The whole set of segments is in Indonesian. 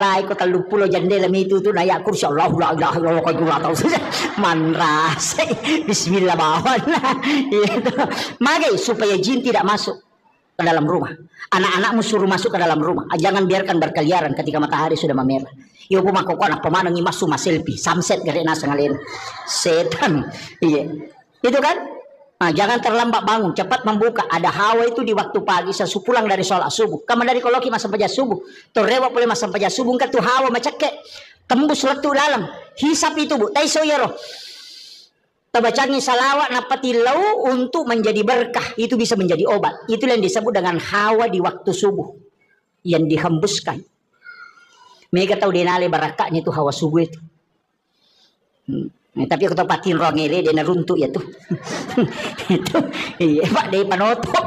ko 30 jandela itu tuh nayak kursi Allah la ilaha illallah kau tahu saja manras bismillah bawan itu magai supaya jin tidak masuk ke dalam rumah. Anak-anakmu suruh masuk ke dalam rumah, jangan biarkan berkeliaran ketika matahari sudah memerah. Yo puma kok anak pemanang masuk selfie samset gere nasa ngalen setan iya itu kan. Nah, jangan terlambat bangun, cepat membuka. Ada hawa itu di waktu pagi, sepulang dari sholat subuh. Kamu dari koloki masa paja subuh, torewa boleh masa paja subuh, kan tuh hawa macake tembus letu dalam. Hisap itu bu, taiso yaro. Tabacangi salawat napati lau untuk menjadi berkah, itu bisa menjadi obat. Itu yang disebut dengan hawa di waktu subuh yang dihembuskan. Mereka tahu denale barakahnya itu hawa subuh itu. Tapi aku tempatin rongele dia runtuh ya tuh. Itu iya Pak dari panoto.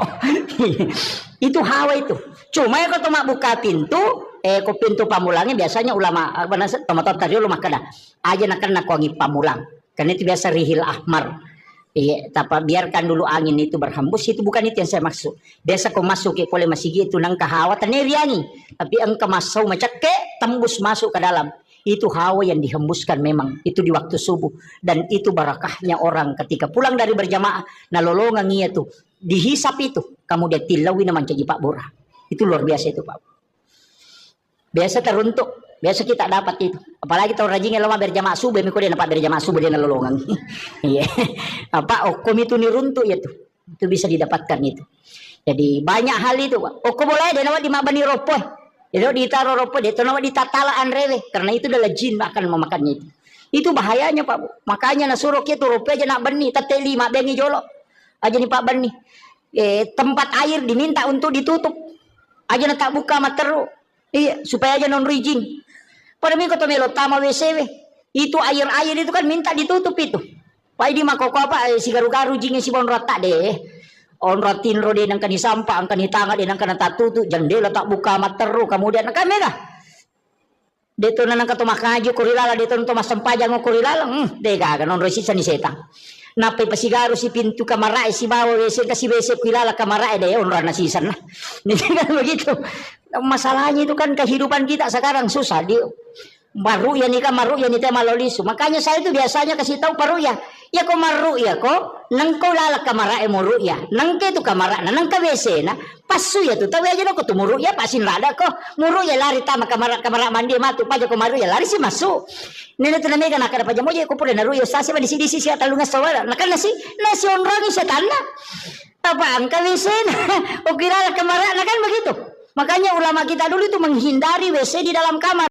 Itu hawa itu. Cuma ya kalau mak buka pintu, ko pintu pamulangnya biasanya ulama benar tomatot tadi ulama kada. Aja nak wangi pamulang. Karena itu biasa rihil ahmar. Iya, tapi biarkan dulu angin itu berhembus, itu bukan itu yang saya maksud. Biasa kau masuk ke boleh masih gitu nang hawa taneriangi. Tapi engkau masuk macake tembus masuk ke dalam. Itu hawa yang dihembuskan memang itu di waktu subuh, dan itu barakahnya orang ketika pulang dari berjamaah nalolongan iya tuh dihisap itu kamu dia tilawi naman jadi Pak Bora. Itu luar biasa itu Pak. Biasa teruntuk, biasa kita dapat itu, apalagi tahu rajinnya lama berjamaah subuh mikir dia dapat berjamaah subuh dia nalolongan. Iya apa okom itu niruntuk ya tuh, itu bisa didapatkan itu. Jadi banyak hal itu Pak. Okom boleh dia nawat di mabani ropoh. Jadi ditaruh ropo dia itu nama ditatalaan rewe, karena itu adalah jin akan memakannya itu. Itu bahayanya Pak Bu. Makanya nasuruh kita ropo aja nak beni tateli mak bengi jolok. Aja nih Pak beni. Tempat air diminta untuk ditutup. Aja nak tak buka materu. Iya, supaya aja non rijing. Pada minggu to melo tama WC. Itu air-air itu kan minta ditutup itu. Pak di makoko apa si garu-garu jingnya si bon rata deh. On rotin ro dia nangkan sampah angkan tangga dia nangkan tatutu jendela tak buka materu kemudian nangkan mega deto nang kato makajo kurilala deto nang mas sampajang kurilala dega kan on resisa ni setan nape pasigaru si pintu kamar si bawa WC kasih WC kurilala kamar deh on rana sisan lah kan begitu. Masalahnya itu kan kehidupan kita sekarang susah dia baru ya nikah maru ya nite malolisu. Makanya saya itu biasanya kasih tahu paru ya kok maru ya kok nang ko lala kamara muru ya nang ke tu kamara nang ka WC na pasu ya tu tahu aja no ko tu muru ya pasin rada ko muru ya lari tama kamara mandi matu paja ko maru ya lari si masuk nene tu namega nakada paja moja ko pure naru ya sase ba di sini sisi atalunga sawala nakal nasi onrangi setan na apa angka WC na o kirala kamara na kan begitu. Makanya ulama kita dulu itu menghindari WC di dalam kamar.